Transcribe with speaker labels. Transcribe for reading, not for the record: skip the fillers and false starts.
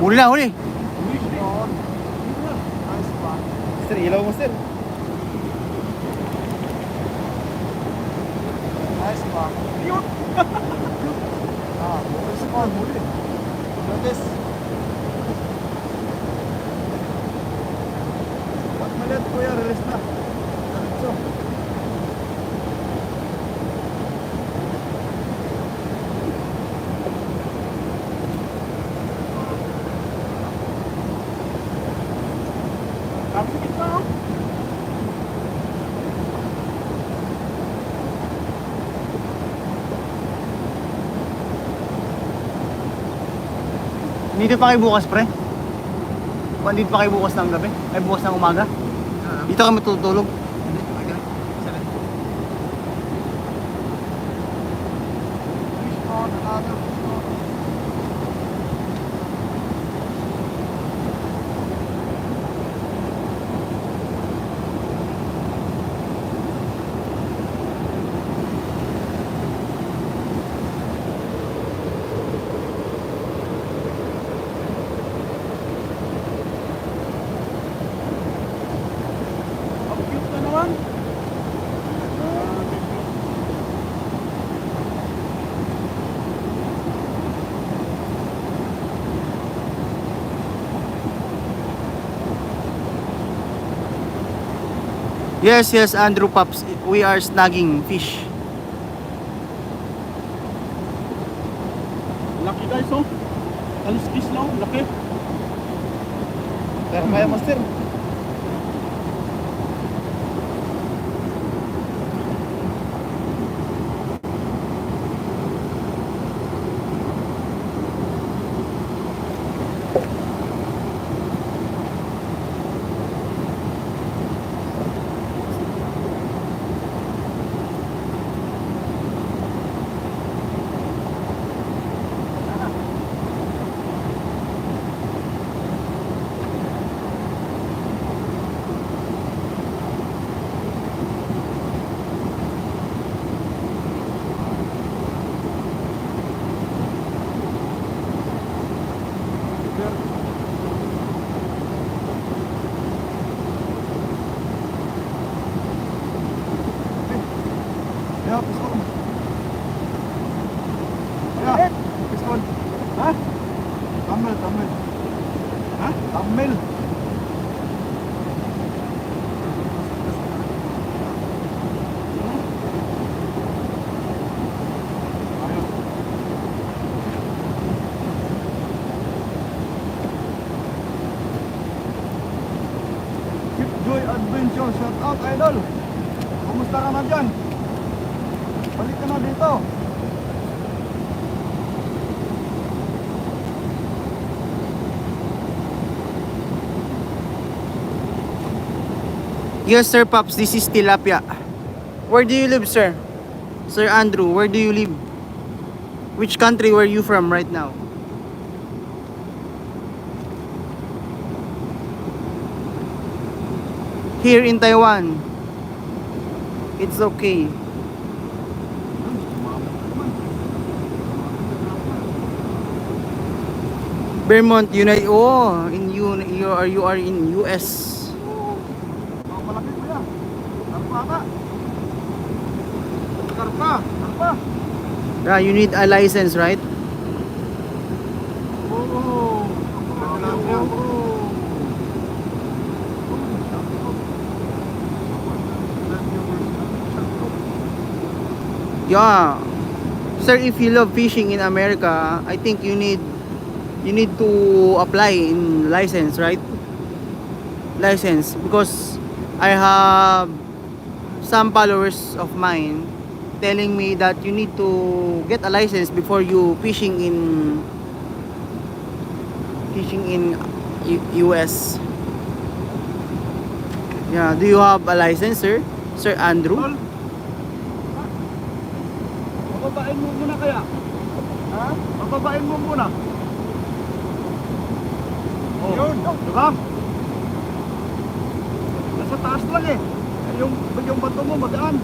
Speaker 1: Huli na, huli.
Speaker 2: Sir, ilaw mo sir. Nice pa. Yun! Nice pa, huli. Notice. Pag malit kuya, release na. So. Kapit pa oh.
Speaker 1: Dito pa kayo bukas, pre? Dito pa kayo bukas ng gabi? Ay, bukas ng umaga? Dito kami tutulog. Yes, yes, Andrew Pops. We are snagging fish.
Speaker 2: Laki guys oh. Aliskis lang, laki. Pero kaya master. Ya, piskon. Ya, piskon. Hah? Tamil, tamil. Hah? Tamil. Keep Joy Adventure, shout out idol. Kumusta ka na dyan? Balik ka na dito.
Speaker 1: Yes, Sir Pops, this is tilapia. Where do you live, sir? Sir Andrew, where do you live? Which country were you from right now? Here in Taiwan. It's okay. Vermont, United. Oh, you are in US.
Speaker 2: Malaki kuya. Karpa ka. Karpa. Karpa.
Speaker 1: Yeah, you need a license, right?
Speaker 2: Oh.
Speaker 1: Yeah. Sir, if you love fishing in America, I think you need to apply in license, right? License, because I have some followers of mine telling me that you need to get a license before you fishing in US. Yeah, do you have a license, sir? Sir Andrew?
Speaker 2: Bababain mo muna kaya? Ha? Bababain mo muna. Oh, yun, diba? Nasa taas lang eh. Yung bato mo magaan.